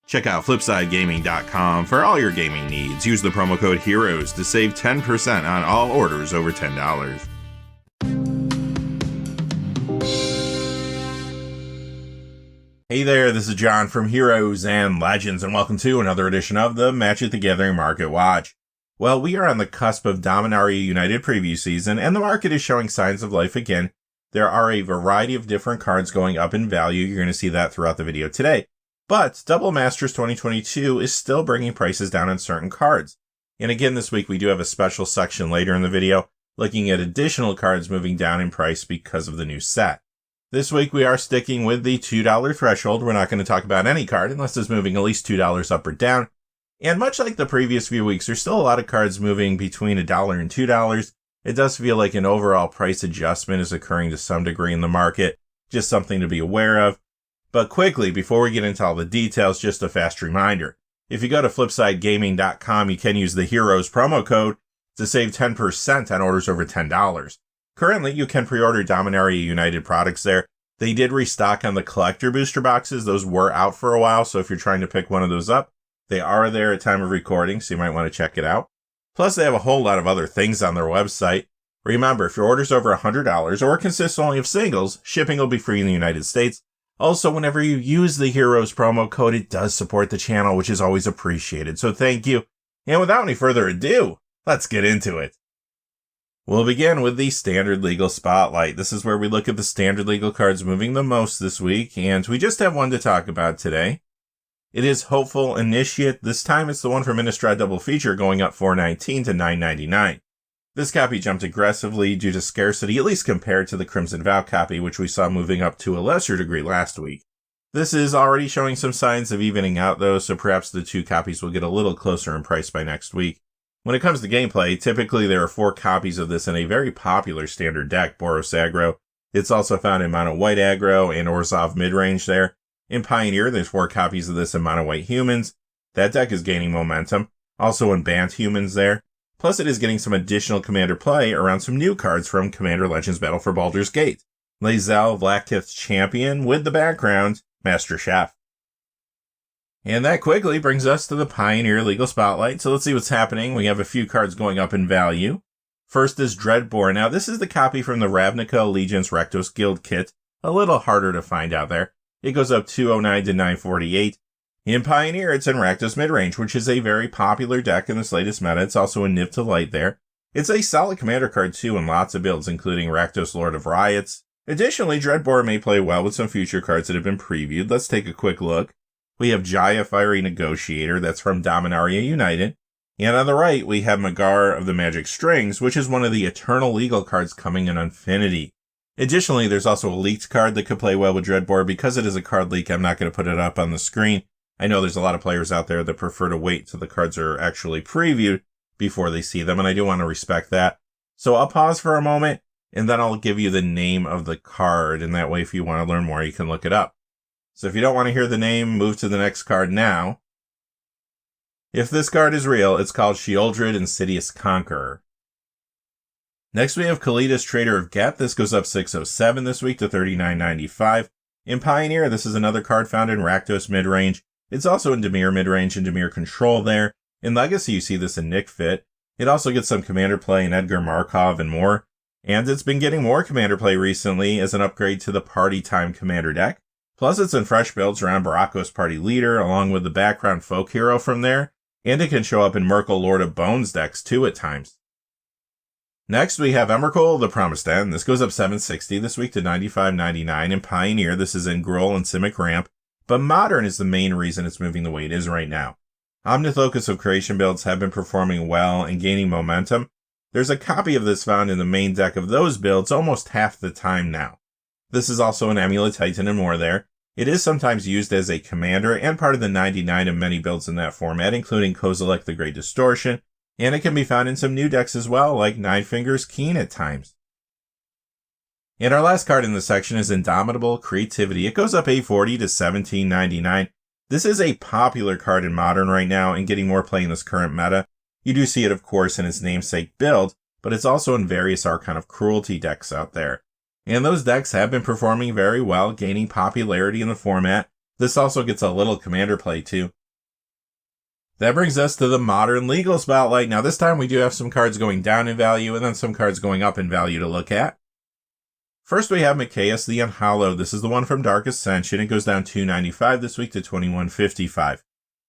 Check out FlipsideGaming.com for all your gaming needs. Use the promo code HEROES to save 10% on all orders over $10. Hey there, this is John from Heroes and Legends, and welcome to another edition of the Magic the Gathering Market Watch. Well, we are on the cusp of Dominaria United Preview season, and the market is showing signs of life again. There are a variety of different cards going up in value. You're going to see that throughout the video today. But Double Masters 2022 is still bringing prices down on certain cards. And again, this week we do have a special section later in the video looking at additional cards moving down in price because of the new set. This week we are sticking with the $2 threshold. We're not going to talk about any card unless it's moving at least $2 up or down. And much like the previous few weeks, there's still a lot of cards moving between $1 and $2. It does feel like an overall price adjustment is occurring to some degree in the market. Just something to be aware of. But quickly, before we get into all the details, just a fast reminder. If you go to FlipsideGaming.com, you can use the Heroes promo code to save 10% on orders over $10. Currently, you can pre-order Dominaria United products there. They did restock on the collector booster boxes. Those were out for a while, so if you're trying to pick one of those up, they are there at time of recording, so you might want to check it out. Plus, they have a whole lot of other things on their website. Remember, if your order's over $100 or consists only of singles, shipping will be free in the United States. Also, whenever you use the Heroes promo code, it does support the channel, which is always appreciated. So thank you. And without any further ado, let's get into it. We'll begin with the Standard Legal Spotlight. This is where we look at the Standard Legal cards moving the most this week, and we just have one to talk about today. It is Hopeful Initiate. This time it's the one from Innistrad Double Feature going up $4.19 to $9.99. This copy jumped aggressively due to scarcity, at least compared to the Crimson Vow copy, which we saw moving up to a lesser degree last week. This is already showing some signs of evening out though, so perhaps the two copies will get a little closer in price by next week. When it comes to gameplay, typically there are 4 copies of this in a very popular standard deck, Boros Aggro. It's also found in Mono White Aggro and Orzhov Midrange there. In Pioneer, there's 4 copies of this in Mono White Humans. That deck is gaining momentum. Also in Bant Humans there. Plus, it is getting some additional Commander play around some new cards from Commander Legends Battle for Baldur's Gate. Lae'zel, Vlaakith's Champion, with the background, Master Chef. And that quickly brings us to the Pioneer Legal Spotlight, so let's see what's happening. We have a few cards going up in value. First is Dreadbore. Now, this is the copy from the Ravnica Allegiance Rakdos Guild kit. A little harder to find out there. It goes up $209 to $948. In Pioneer, it's in Rakdos Midrange, which is a very popular deck in this latest meta. It's also a Nib to Light there. It's a solid commander card too in lots of builds, including Rakdos Lord of Riots. Additionally, Dreadbore may play well with some future cards that have been previewed. Let's take a quick look. We have Jaya Fiery Negotiator, that's from Dominaria United. And on the right, we have Magar of the Magic Strings, which is one of the Eternal Legal cards coming in Infinity. Additionally, there's also a leaked card that could play well with Dreadbore. Because it is a card leak, I'm not going to put it up on the screen. I know there's a lot of players out there that prefer to wait till the cards are actually previewed before they see them, and I do want to respect that. So I'll pause for a moment, and then I'll give you the name of the card, and that way if you want to learn more, you can look it up. So if you don't want to hear the name, move to the next card now. If this card is real, it's called Sheoldred Insidious Conqueror. Next we have Kalidas Trader of Geth. This goes up $607 this week to $39.95. In Pioneer, this is another card found in Rakdos Midrange. It's also in Dimir Midrange and Dimir Control there. In Legacy, you see this in Nick Fit. It also gets some commander play in Edgar Markov and more. And it's been getting more commander play recently as an upgrade to the Party Time commander deck. Plus, it's in fresh builds around Barakos Party Leader, along with the background folk hero from there. And it can show up in Merkle Lord of Bones decks too at times. Next, we have Emrakul, the Promised End. This goes up $760 this week to $95.99. In Pioneer, this is in Gruul and Simic Ramp. But Modern is the main reason it's moving the way it is right now. Omnithocus of Creation builds have been performing well and gaining momentum. There's a copy of this found in the main deck of those builds almost half the time now. This is also an Amulet Titan and more there. It is sometimes used as a commander and part of the 99 of many builds in that format, including Kozilek the Great Distortion, and it can be found in some new decks as well, like Nine Fingers Keen at times. And our last card in this section is Indomitable Creativity. It goes up $840 to $17.99. This is a popular card in Modern right now and getting more play in this current meta. You do see it, of course, in its namesake build, but it's also in various Archon of Cruelty decks out there. And those decks have been performing very well, gaining popularity in the format. This also gets a little commander play too. That brings us to the Modern Legal Spotlight. Now this time we do have some cards going down in value and then some cards going up in value to look at. First we have Mikaeus the Unhallowed. This is the one from Dark Ascension. It goes down $2.95 this week to $21.55.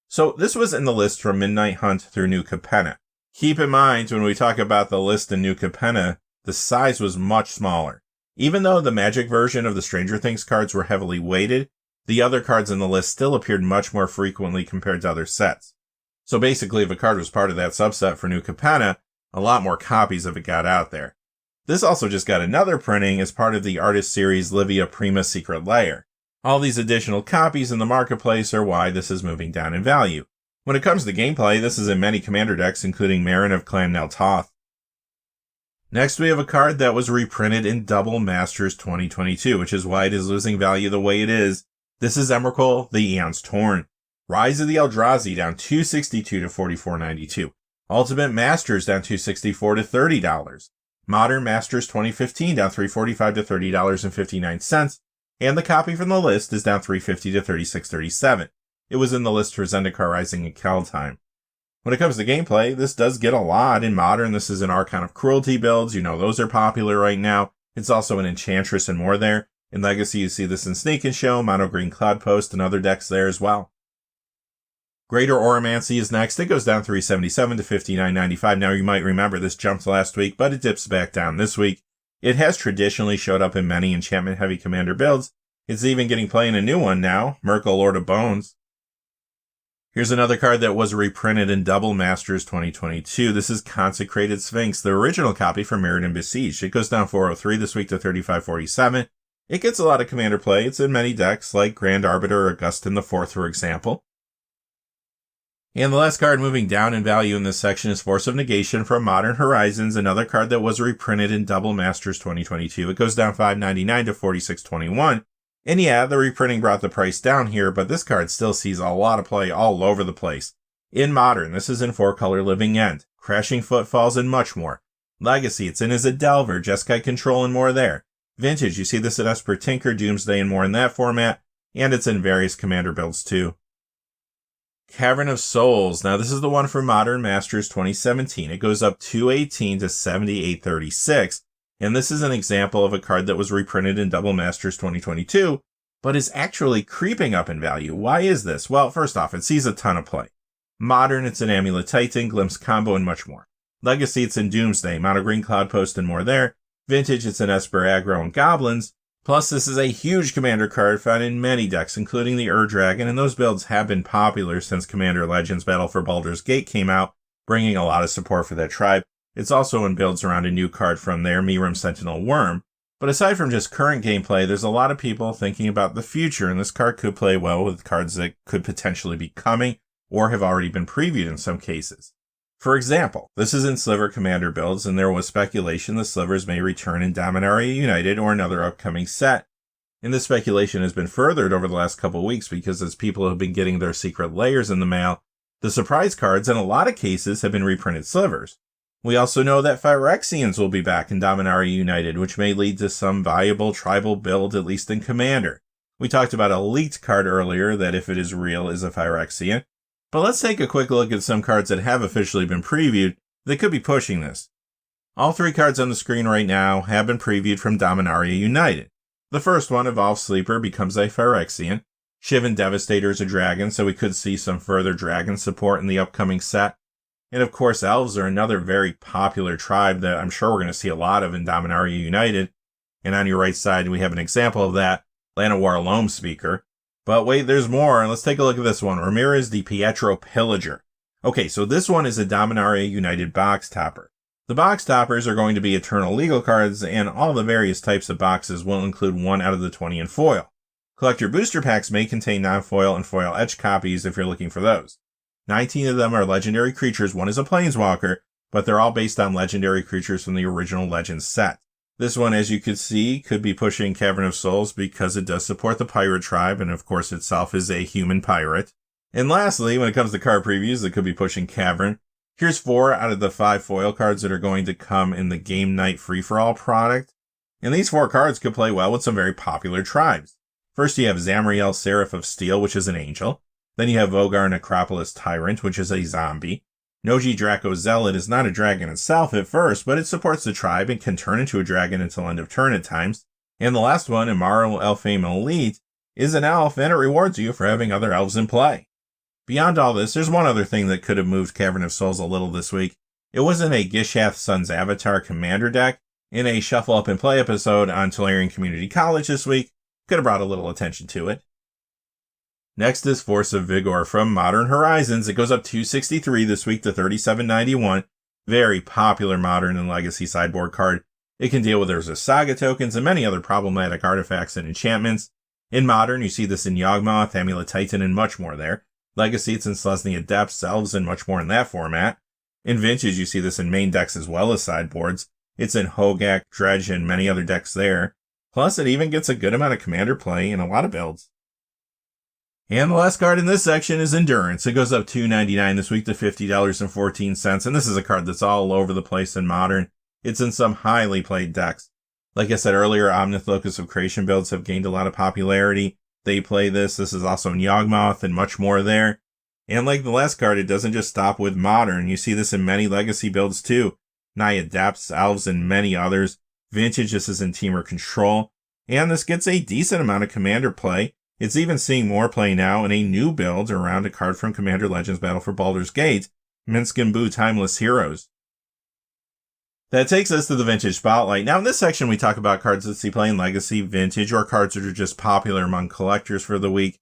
So this was in the list from Midnight Hunt through New Capenna. Keep in mind when we talk about the list in New Capenna, the size was much smaller. Even though the Magic version of the Stranger Things cards were heavily weighted, the other cards in the list still appeared much more frequently compared to other sets. So basically, if a card was part of that subset for New Capenna, a lot more copies of it got out there. This also just got another printing as part of the Artist Series Livia Prima Secret Lair. All these additional copies in the marketplace are why this is moving down in value. When it comes to gameplay, this is in many Commander decks, including Marin of Clan Neltoth. Next, we have a card that was reprinted in Double Masters 2022, which is why it is losing value the way it is. This is Emrakul, the Eon's Torn. Rise of the Eldrazi down $2.62 to $44.92. Ultimate Masters down $2.64 to $30. Modern Masters 2015 down $3.45 to $30.59. And the copy from the list is down $3.50 to $36.37. It was in the list for Zendikar Rising and Kjell time. When it comes to gameplay, this does get a lot. In Modern, this is an Archon of Cruelty builds. You know, those are popular right now. It's also an Enchantress and more there. In Legacy, you see this in Sneak and Show, Mono Green Cloudpost, and other decks there as well. Greater Oromancy is next. It goes down $3.77 to $59.95. Now, you might remember this jumped last week, but it dips back down this week. It has traditionally showed up in many enchantment-heavy Commander builds. It's even getting play in a new one now, Merkle, Lord of Bones. Here's another card that was reprinted in Double Masters 2022. This is Consecrated Sphinx, the original copy from Mirrodin Besieged. It goes down $4.03 this week to $35.47. It gets a lot of Commander play. It's in many decks like Grand Arbiter or Augustin IV, for example. And the last card moving down in value in this section is Force of Negation from Modern Horizons, another card that was reprinted in Double Masters 2022. It goes down $5.99 to $46.21. And yeah, the reprinting brought the price down here, but this card still sees a lot of play all over the place. In Modern, this is in 4-color Living End, Crashing Footfalls, and much more. Legacy, it's in as a Delver, Jeskai Control, and more there. Vintage, you see this in Esper Tinker, Doomsday, and more in that format, and it's in various Commander builds too. Cavern of Souls. Now, this is the one for Modern Masters 2017. It goes up $2.18 to $78.36. And this is an example of a card that was reprinted in Double Masters 2022, but is actually creeping up in value. Why is this? Well, first off, it sees a ton of play. Modern, it's in Amulet Titan, Glimpse Combo, and much more. Legacy, it's in Doomsday, Mono Green Cloudpost, and more there. Vintage, it's in Esper Aggro and Goblins. Plus, this is a huge Commander card found in many decks, including the Ur-Dragon, and those builds have been popular since Commander Legends Battle for Baldur's Gate came out, bringing a lot of support for that tribe. It's also in builds around a new card from there, Mirim Sentinel Worm. But aside from just current gameplay, there's a lot of people thinking about the future, and this card could play well with cards that could potentially be coming, or have already been previewed in some cases. For example, this is in Sliver Commander builds, and there was speculation the Slivers may return in Dominaria United or another upcoming set. And this speculation has been furthered over the last couple weeks because as people have been getting their secret layers in the mail, the surprise cards in a lot of cases have been reprinted Slivers. We also know that Phyrexians will be back in Dominaria United, which may lead to some viable tribal build, at least in Commander. We talked about a leaked card earlier that, if it is real, is a Phyrexian. But let's take a quick look at some cards that have officially been previewed that could be pushing this. All three cards on the screen right now have been previewed from Dominaria United. The first one, Evolve Sleeper, becomes a Phyrexian. Shivan Devastator is a dragon, so we could see some further dragon support in the upcoming set. And of course, elves are another very popular tribe that I'm sure we're going to see a lot of in Dominaria United. And on your right side, we have an example of that, Llanowar Loam Speaker. But wait, there's more. Let's take a look at this one. Ramirez de Pietro Pillager. Okay, so this one is a Dominaria United box topper. The box toppers are going to be Eternal Legal cards, and all the various types of boxes will include 1 out of the 20 in foil. Collector booster packs may contain non-foil and foil etched copies if you're looking for those. 19 of them are legendary creatures, 1 is a planeswalker, but they're all based on legendary creatures from the original Legends set. This one, as you can see, could be pushing Cavern of Souls because it does support the pirate tribe, and of course itself is a human pirate. And lastly, when it comes to card previews, it could be pushing Cavern. Here's 4 out of the 5 foil cards that are going to come in the Game Night Free-for-All product. And these 4 cards could play well with some very popular tribes. First, you have Zamriel, Seraph of Steel, which is an angel. Then you have Vogar Necropolis Tyrant, which is a zombie. Noji Draco Zealot is not a dragon itself at first, but it supports the tribe and can turn into a dragon until end of turn at times. And the last one, Imaro Elfame Elite, is an elf, and it rewards you for having other elves in play. Beyond all this, there's one other thing that could have moved Cavern of Souls a little this week. It wasn't a Gishath Sun's Avatar Commander deck. In a Shuffle Up and Play episode on Tolarian Community College this week, could have brought a little attention to it. Next is Force of Vigor from Modern Horizons. It goes up $263 this week to $37.91. Very popular Modern and Legacy sideboard card. It can deal with Urza Saga tokens and many other problematic artifacts and enchantments. In Modern, you see this in Yawgmoth, Amulet Titan, and much more there. Legacy, it's in Selesnya Depths, Elves, and much more in that format. In Vintage, you see this in main decks as well as sideboards. It's in Hogak, Dredge, and many other decks there. Plus, it even gets a good amount of commander play in a lot of builds. And the last card in this section is Endurance. It goes up $2.99 this week to $50.14, and this is a card that's all over the place in Modern. It's in some highly played decks. Like I said earlier, Omnith Locus of Creation builds have gained a lot of popularity. They play this. This is also in Yawgmoth and much more there. And like the last card, it doesn't just stop with Modern. You see this in many Legacy builds too. Naya Depths, Elves, and many others. Vintage, this is in Temur Control. And this gets a decent amount of commander play. It's even seeing more play now in a new build around a card from Commander Legends Battle for Baldur's Gate, Minsc and Boo Timeless Heroes. That takes us to the Vintage Spotlight. Now in this section we talk about cards that see play in Legacy, Vintage, or cards that are just popular among collectors for the week.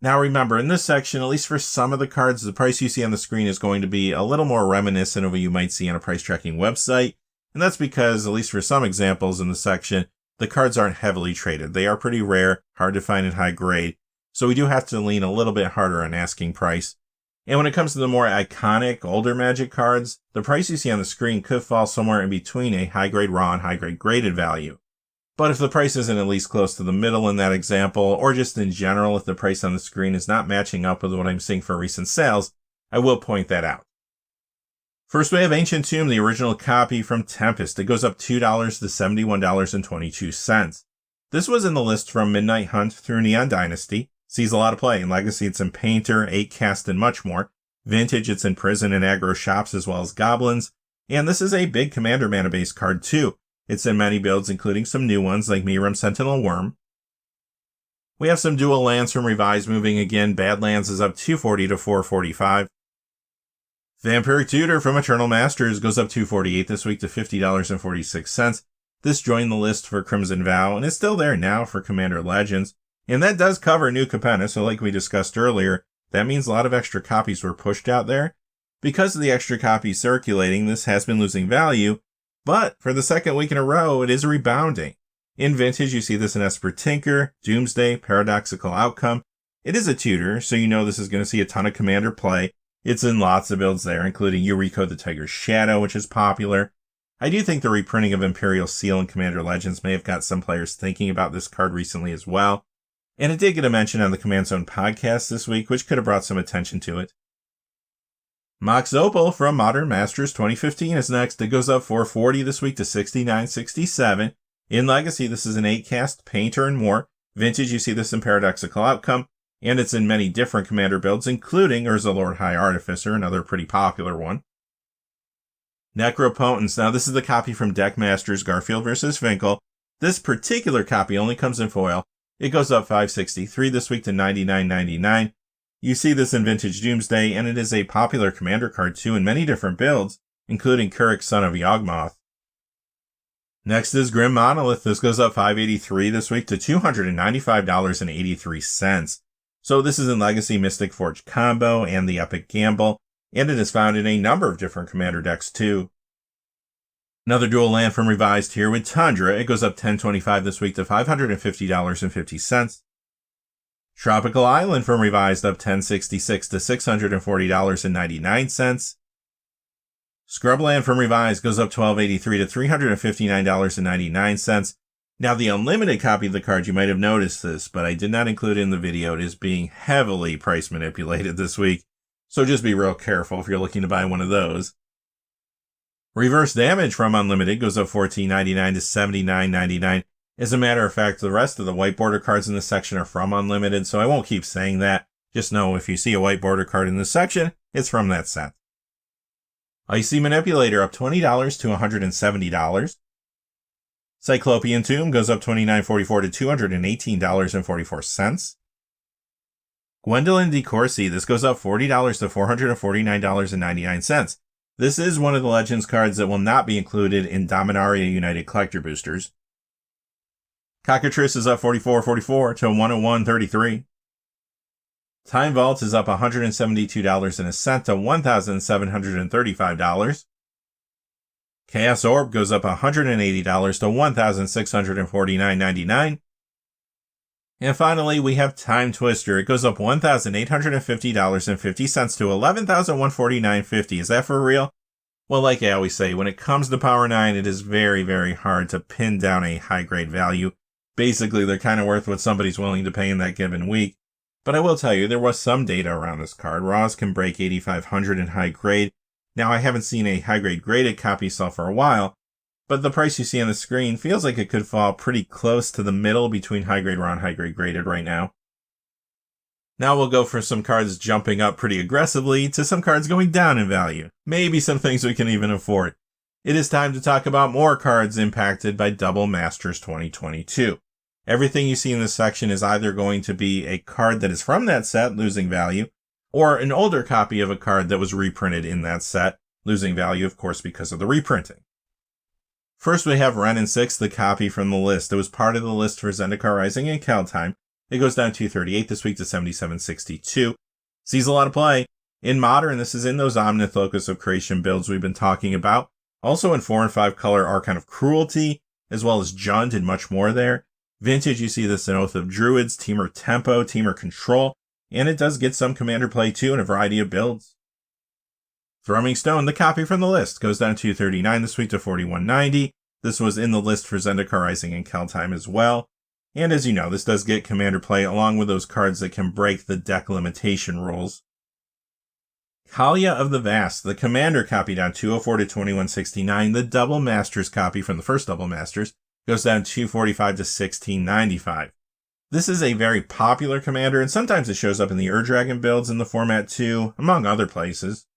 Now remember, in this section, at least for some of the cards, the price you see on the screen is going to be a little more reminiscent of what you might see on a price tracking website. And that's because, at least for some examples in the section, the cards aren't heavily traded. They are pretty rare, hard to find in high grade, so we do have to lean a little bit harder on asking price. And when it comes to the more iconic, older Magic cards, the price you see on the screen could fall somewhere in between a high grade raw and high grade graded value. But if the price isn't at least close to the middle in that example, or just in general if the price on the screen is not matching up with what I'm seeing for recent sales, I will point that out. First, we have Ancient Tomb, the original copy from Tempest. It goes up $2 to $71.22. This was in the list from Midnight Hunt through Neon Dynasty. Sees a lot of play. In Legacy, it's in Painter, 8-Cast, and much more. Vintage, it's in Prison and Aggro shops as well as Goblins. And this is a big Commander mana-based card too. It's in many builds, including some new ones like Miram Sentinel Worm. We have some dual lands from Revised moving again. Badlands is up $240 to $445. Vampiric Tutor from Eternal Masters goes up $248 this week to $50.46. This joined the list for Crimson Vow, and is still there now for Commander Legends. And that does cover New Capenna, so like we discussed earlier, that means a lot of extra copies were pushed out there. Because of the extra copies circulating, this has been losing value, but for the second week in a row, it is rebounding. In Vintage, you see this in Esper Tinker, Doomsday, Paradoxical Outcome. It is a tutor, so you know this is going to see a ton of Commander play. It's in lots of builds there, including Yuriko the Tiger's Shadow, which is popular. I do think the reprinting of Imperial Seal and Commander Legends may have got some players thinking about this card recently as well. And it did get a mention on the Command Zone podcast this week, which could have brought some attention to it. Mox Opal from Modern Masters 2015 is next. It goes up $440 this week to $69.67. In Legacy, this is an 8-Cast, Painter, and more. Vintage, you see this in Paradoxical Outcome. And it's in many different Commander builds, including Urza Lord High Artificer, another pretty popular one. Necropotence. Now, this is the copy from Deckmasters Garfield vs. Finkel. This particular copy only comes in foil. It goes up $563 this week to $99.99. You see this in Vintage Doomsday, and it is a popular Commander card too in many different builds, including Kurik, Son of Yawgmoth. Next is Grim Monolith. This goes up $583 this week to $295.83. So this is in Legacy Mystic Forge Combo and the Epic Gamble, and it is found in a number of different Commander decks too. Another dual land from Revised here with Tundra. It goes up $10.25 this week to $550.50. Tropical Island from Revised up $10.66 to $640.99. Scrubland from Revised goes up $12.83 to $359.99. Now, the unlimited copy of the card, you might have noticed this, but I did not include it in the video. It is being heavily price manipulated this week, so just be real careful if you're looking to buy one of those. Reverse Damage from Unlimited goes up $14.99 to $79.99. As a matter of fact, the rest of the white border cards in this section are from Unlimited, so I won't keep saying that. Just know if you see a white border card in this section, it's from that set. Icy Manipulator up $20 to $170. Cyclopean Tomb goes up $29.44 to $218.44. Gwendolyn de Courcy, this goes up $40 to $449.99. This is one of the Legends cards that will not be included in Dominaria United Collector Boosters. Cockatrice is up $44.44 to $101.33. Time Vault is up $172.01 to $1,735. Chaos Orb goes up $180 to $1,649.99. And finally, we have Time Twister. It goes up $1,850.50 to $11,149.50. Is that for real? Well, like I always say, when it comes to Power 9, it is very, very hard to pin down a high-grade value. Basically, they're kind of worth what somebody's willing to pay in that given week. But I will tell you, there was some data around this card. Raws can break 8,500 in high grade. Now, I haven't seen a high grade graded copy sell for a while, but the price you see on the screen feels like it could fall pretty close to the middle between high grade raw and high grade graded right now. Now we'll go from some cards jumping up pretty aggressively to some cards going down in value. Maybe some things we can even afford. It is time to talk about more cards impacted by Double Masters 2022. Everything you see in this section is either going to be a card that is from that set, losing value, or an older copy of a card that was reprinted in that set, losing value, of course, because of the reprinting. First, we have Ren and 6, the copy from the list. It was part of the list for Zendikar Rising and Kaldheim. It goes down 238 this week to 77.62. Sees a lot of play. In Modern, this is in those Omnith Locus of Creation builds we've been talking about. Also in 4 and 5 color, Archon of Cruelty, as well as Jund and much more there. Vintage, you see this in Oath of Druids, Teamer Tempo, Teamer Control, and it does get some Commander play too in a variety of builds. Thrumming Stone, the copy from the list, goes down 239 this week to 41.90. This was in the list for Zendikar Rising and Kaldheim as well. And as you know, this does get Commander play along with those cards that can break the deck limitation rules. Kalia of the Vast, the Commander copy, down 204 to 21.69. The Double Masters copy from the first Double Masters goes down 245 to 16.95. This is a very popular commander, and sometimes it shows up in the Ur-Dragon builds in the format too, among other places.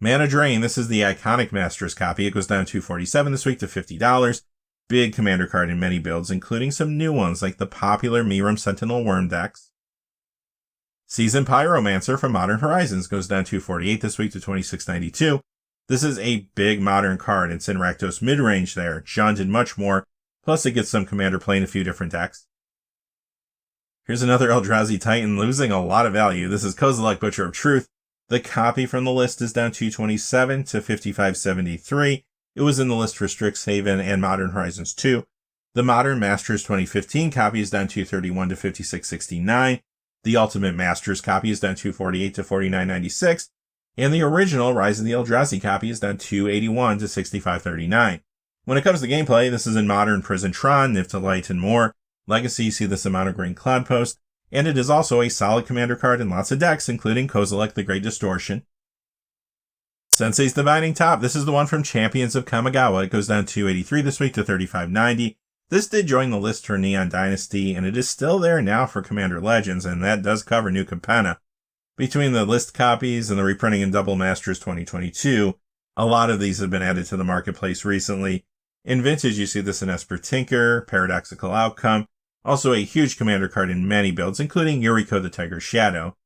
Mana Drain, this is the Iconic Masters copy. It goes down 247 this week to $50. Big commander card in many builds, including some new ones like the popular Miram Sentinel Worm decks. Seasoned Pyromancer from Modern Horizons goes down 248 this week to 26.92. This is a big modern card. It's in Rakdos mid-range there, Jund and much more, plus it gets some commander play in a few different decks. Here's another Eldrazi Titan losing a lot of value. This is Kozilek, Butcher of Truth. The copy from the list is down 227 to 55.73. It was in the list for Strixhaven and Modern Horizons 2. The Modern Masters 2015 copy is down 231 to 56.69. The Ultimate Masters copy is down 248 to 49.96. And the original Rise of the Eldrazi copy is down 281 to 65.39. When it comes to gameplay, this is in Modern Prison Tron, Niftalight, and more. Legacy, you see this amount of Green Cloudpost. And it is also a solid commander card in lots of decks, including Kozilek, the Great Distortion. Sensei's Divining Top, this is the one from Champions of Kamigawa. It goes down 283 this week to 35.90. This did join the list for Neon Dynasty, and it is still there now for Commander Legends, and that does cover New Capenna. Between the list copies and the reprinting in Double Masters 2022, a lot of these have been added to the marketplace recently. In Vintage, you see this in Esper Tinker, Paradoxical Outcome, also a huge commander card in many builds, including Yuriko the Tiger's Shadow.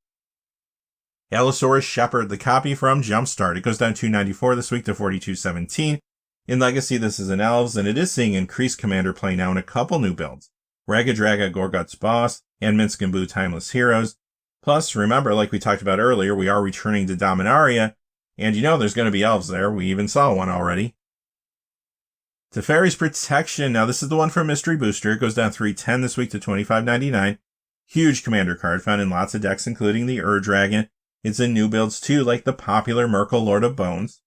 Allosaurus Shepherd, the copy from Jumpstart. It goes down 294 this week to 42.17. In Legacy, this is in Elves, and it is seeing increased commander play now in a couple new builds. Ragadraga Gorgut's Boss, and Minsk and Boo Timeless Heroes. Plus, remember, like we talked about earlier, we are returning to Dominaria, and you know there's going to be elves there. We even saw one already. Teferi's Protection. Now, this is the one from Mystery Booster. It goes down 310 this week to 25.99. Huge commander card found in lots of decks, including the Ur-Dragon. It's in new builds, too, like the popular Merkle Lord of Bones.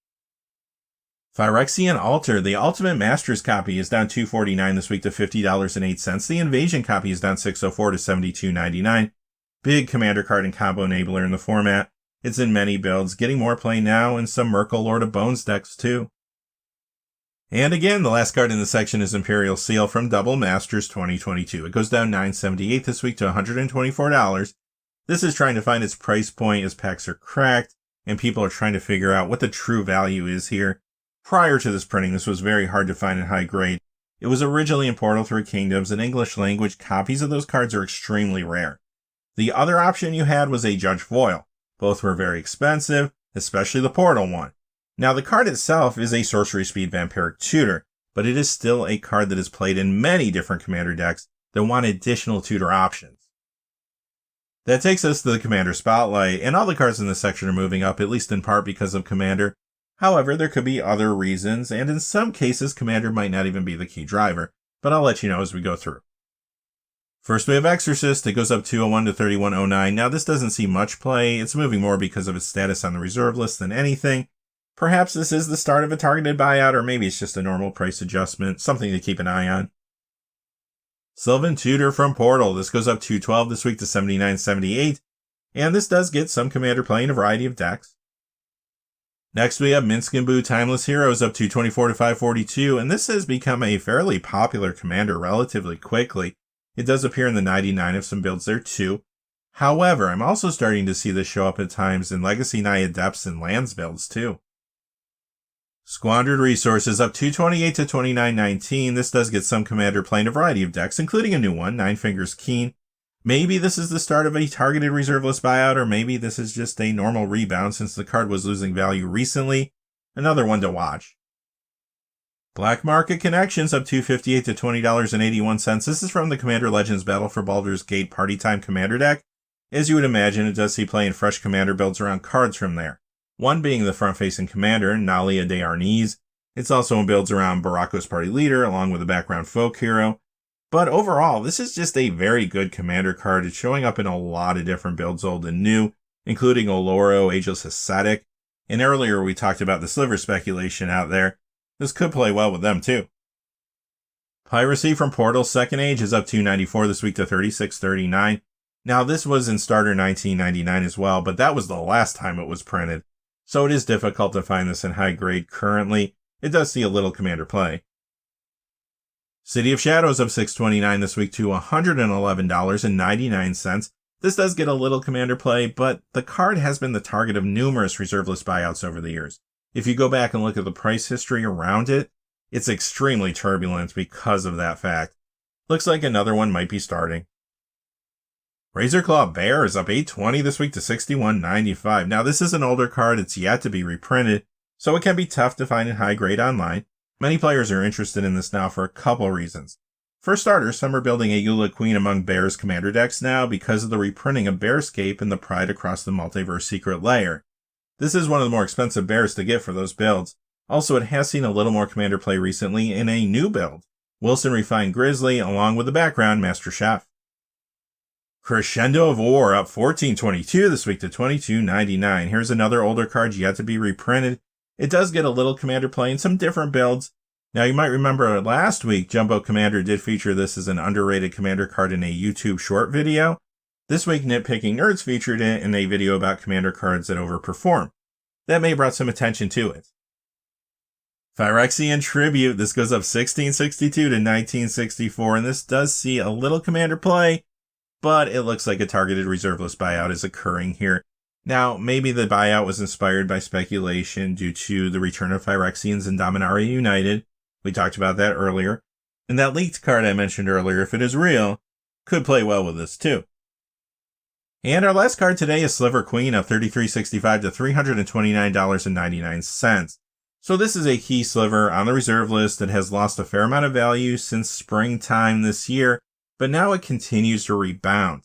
Phyrexian Altar. The Ultimate Masters copy is down $249 this week to $50.08. The Invasion copy is down $604 to $72.99. Big commander card and combo enabler in the format. It's in many builds, getting more play now in some Merkle Lord of Bones decks too. And again, the last card in the section is Imperial Seal from Double Masters 2022. It goes down $9.78 this week to $124. This is trying to find its price point as packs are cracked, and people are trying to figure out what the true value is here. Prior to this printing, this was very hard to find in high grade. It was originally in Portal 3 Kingdoms, and English language copies of those cards are extremely rare. The other option you had was a Judge Foil. Both were very expensive, especially the Portal one. Now, the card itself is a Sorcery Speed Vampiric Tutor, but it is still a card that is played in many different Commander decks that want additional tutor options. That takes us to the Commander Spotlight, and all the cards in this section are moving up, at least in part because of Commander. However, there could be other reasons, and in some cases, Commander might not even be the key driver, but I'll let you know as we go through. First, we have Exorcist. It goes up 201 to 3109. Now, this doesn't see much play. It's moving more because of its status on the reserve list than anything. Perhaps this is the start of a targeted buyout, or maybe it's just a normal price adjustment, something to keep an eye on. Sylvan Tutor from Portal. This goes up 212 this week to 79.78, and this does get some Commander play in a variety of decks. Next, we have Minsk and Boo Timeless Heroes up 224 to 542, and this has become a fairly popular Commander relatively quickly. It does appear in the 99 of some builds there too. However, I'm also starting to see this show up at times in Legacy Naya Depths and Lands builds too. Squandered Resources up 228 to 29.19. This does get some Commander play in a variety of decks, including a new one, Nine Fingers Keen. Maybe this is the start of a targeted reserve list buyout, or maybe this is just a normal rebound since the card was losing value recently. Another one to watch. Black Market Connections up $2.58 to $20.81. This is from the Commander Legends Battle for Baldur's Gate Party Time Commander deck. As you would imagine, it does see play in fresh Commander builds around cards from there. One being the front-facing Commander, Nalia de Arnis. It's also in builds around Baracos Party Leader, along with a background folk hero. But overall, this is just a very good Commander card. It's showing up in a lot of different builds, old and new, including Oloro, Ageless Ascetic. And earlier we talked about the Sliver speculation out there. This could play well with them too. Piracy from Portal Second Age is up $2.94 this week to $36.39. Now, this was in Starter 1999 as well, but that was the last time it was printed. So it is difficult to find this in high grade currently. It does see a little Commander play. City of Shadows up $6.29 this week to $111.99. This does get a little Commander play, but the card has been the target of numerous reserve list buyouts over the years. If you go back and look at the price history around it, it's extremely turbulent because of that fact. Looks like another one might be starting. Razorclaw Bear is up $8.20 this week to $61.95. Now, this is an older card. It's yet to be reprinted, so it can be tough to find in high grade online. Many players are interested in this now for a couple reasons. For starters, some are building a Eula Queen among Bear's Commander decks now because of the reprinting of Bearscape and the Pride Across the Multiverse Secret Lair. This is one of the more expensive bears to get for those builds. Also, it has seen a little more Commander play recently in a new build. Wilson Refined Grizzly, along with the background Master Chef. Crescendo of War up $14.22 this week to $22.99. Here's another older card yet to be reprinted. It does get a little Commander play in some different builds. Now, you might remember last week, Jumbo Commander did feature this as an underrated Commander card in a YouTube short video. This week, Nitpicking Nerds featured it in a video about Commander cards that overperform. That may have brought some attention to it. Phyrexian Tribute. This goes up $16.62 to $19.64, and this does see a little Commander play, but it looks like a targeted reserve list buyout is occurring here. Now, maybe the buyout was inspired by speculation due to the return of Phyrexians in Dominaria United. We talked about that earlier. And that leaked card I mentioned earlier, if it is real, could play well with this too. And our last card today is Sliver Queen up $33.65 to $329.99. So this is a key sliver on the reserve list that has lost a fair amount of value since springtime this year, but now it continues to rebound.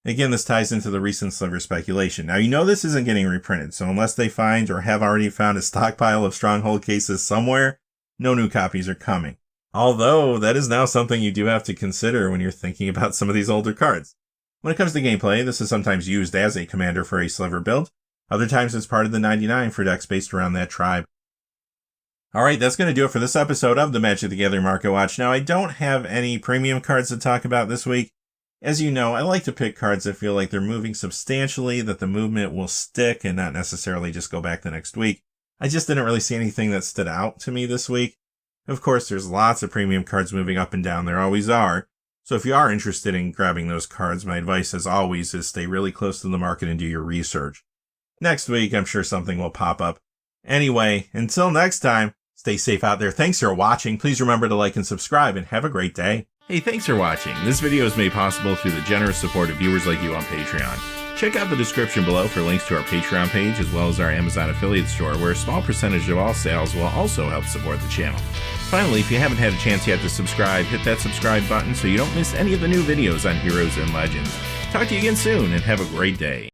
Again, this ties into the recent sliver speculation. Now, you know this isn't getting reprinted, so unless they find or have already found a stockpile of Stronghold cases somewhere, no new copies are coming. Although, that is now something you do have to consider when you're thinking about some of these older cards. When it comes to gameplay, this is sometimes used as a commander for a sliver build. Other times it's part of the 99 for decks based around that tribe. Alright, that's going to do it for this episode of the Magic the Gathering Market Watch. Now, I don't have any premium cards to talk about this week. As you know, I like to pick cards that feel like they're moving substantially, that the movement will stick and not necessarily just go back the next week. I just didn't really see anything that stood out to me this week. Of course, there's lots of premium cards moving up and down. There always are. So if you are interested in grabbing those cards, my advice as always is stay really close to the market and do your research. Next week, I'm sure something will pop up. Anyway, until next time, stay safe out there. Thanks for watching. Please remember to like and subscribe and have a great day. Hey, thanks for watching. This video is made possible through the generous support of viewers like you on Patreon. Check out the description below for links to our Patreon page as well as our Amazon affiliate store, where a small percentage of all sales will also help support the channel. Finally, if you haven't had a chance yet to subscribe, hit that subscribe button so you don't miss any of the new videos on Heroes and Legends. Talk to you again soon and have a great day.